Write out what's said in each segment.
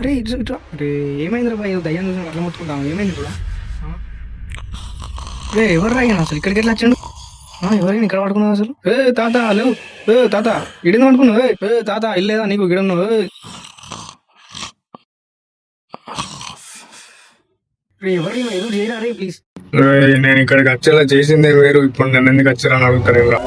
అరే ఇటు ఇటు అరే ఏమైందిరా బాయ్ దయ్యం చూసిన అట్లా ముట్టుకుంటాను ఏమైంది కూడా రే ఎవరు రాయను అసలు ఇక్కడికి ఎట్లా వచ్చాడు ఎవరైనా ఇక్కడ పడుకున్నావు అసలు తాత లేవు తాత ఇడింది పడుకున్నావు తాత ఇల్లేదా నీకు గిడన్నావు ఎవరైనా ఏదో చేయరా రే ప్లీజ్ నేను ఇక్కడికి వచ్చేలా చేసిందే వేరు ఇప్పుడు నన్ను ఎందుకు వచ్చారని అడుగుతారు ఎవరా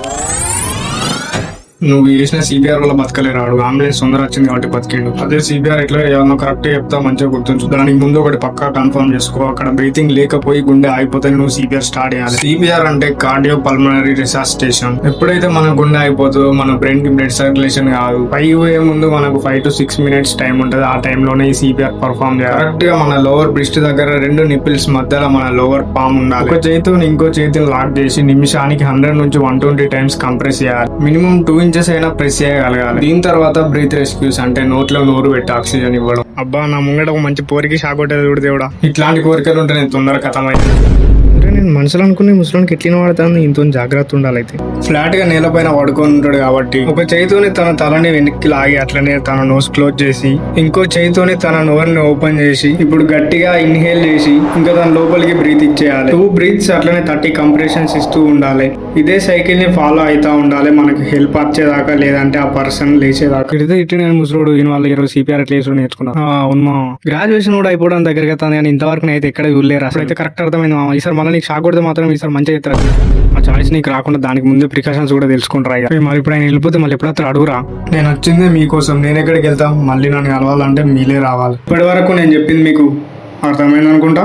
నువ్వు చేసిన సిబిఆర్ వల్ల బతకలేరాడు అంబులెన్స్ తొందర వచ్చింది కాబట్టి బతికిండు అదే సిబిఆర్ ఎట్లా ఏమన్నా కరెక్ట్ చెప్తా మంచిగా గుర్తుంచు దానికి ముందు ఒకటి పక్కా కన్ఫర్మ్ చేసుకో అక్కడ బ్రీతింగ్ లేకపోయి గుండె ఆగిపోతే నువ్వు సిబిఆర్ స్టార్ట్ చేయాలి సిబిఆర్ అంటే కార్డియో పల్మనరీ రిససిటేషన్ ఎప్పుడైతే మన గుండె అయిపోతుందో మన బ్రెయిన్ కి బ్లడ్ సర్క్యులేషన్ కాదు 5 AM ముందు మనకు 5 to 6 minutes టైం ఉంటుంది ఆ టైంలోనే ఈ సిబిఆర్ పర్ఫామ్ చేయాలి కరెక్ట్ గా మన లోవర్ బ్రిస్ట్ దగ్గర 2 నిపిల్స్ మధ్యలో మన లోవర్ పామ్ ఉండాలి ఒక చేతితో ఇంకో చేతిని లాక్ చేసి నిమిషానికి 100 నుంచి 120 times కంప్రెస్ చేయాలి మినిమం 2 inches అయినా ప్రెస్ చేయగలగాలి దీని తర్వాత బ్రీత్ రెస్క్యూస్ అంటే నోట్లో నోరు పెట్టి ఆక్సిజన్ ఇవ్వడం అబ్బా నా ముంగట ఒక మంచి పోరికి షాక్ కొట్టేది కూడా దేవుడా ఇట్లాంటి కోరికలు ఉంటే నేను తొందర కథమైంది నేను మనసులో అనుకుని ముసలోనికి ఎట్లా వాడతాను ఇంత జాగ్రత్త ఉండాలి అయితే ఫ్లాట్ గా నేలపైన పడుకొని ఉంటాడు కాబట్టి ఒక చేతితోనే తన తలని వెనక్కి లాగి అట్లనే తన నోస్ క్లోజ్ చేసి ఇంకో చేతితోనే తన నోరుని ఓపెన్ చేసి ఇప్పుడు గట్టిగా ఇన్హేల్ చేసి ఇంకా తన లోపలికి బ్రీత్ ఇచ్చేయాలి 2 breaths అట్లనే 30 compressions ఇస్తూ ఉండాలి ఇదే సైకిల్ ని ఫాలో అవుతా ఉండాలి మనకి హెల్ప్ వచ్చేదాకా లేదంటే ఆ పర్సన్ లేచేదాకా ఇదే ఇటు నేను ముసలోడు ఈయన వాళ్ళ ఈరోజు సిపిఆర్ ఎట్లా వేసుడు నేర్చుకున్నా ఉన్నా గ్రాడ్యుయేషన్ కూడా అయిపోవడం దగ్గరికి వస్తాను కానీ ఇంతవరకు అయితే ఎక్కడ చూడలేరు అసలు అయితే కరెక్ట్ అర్థమైంది మామ ఈసారి మళ్ళీ నీకు షాక్ కొడితే మాత్రం ఈసారి మంచిగా అవుతారు ఆ చాయిస్ నీకు రాకుండా దానికి ముందే ప్రికాషన్స్ కూడా తెలుసుకుంటారా ఇక మరి ఇప్పుడు ఆయన వెళ్ళిపోతే మళ్ళీ ఎప్పుడైతే అడుగురా నేను వచ్చిందే మీకోసం నేను ఎక్కడికి వెళ్తాం మళ్ళీ నన్ను కలవాలంటే మీలే రావాలి ఇప్పటి వరకు నేను చెప్పింది మీకు అర్థమైంది అనుకుంటా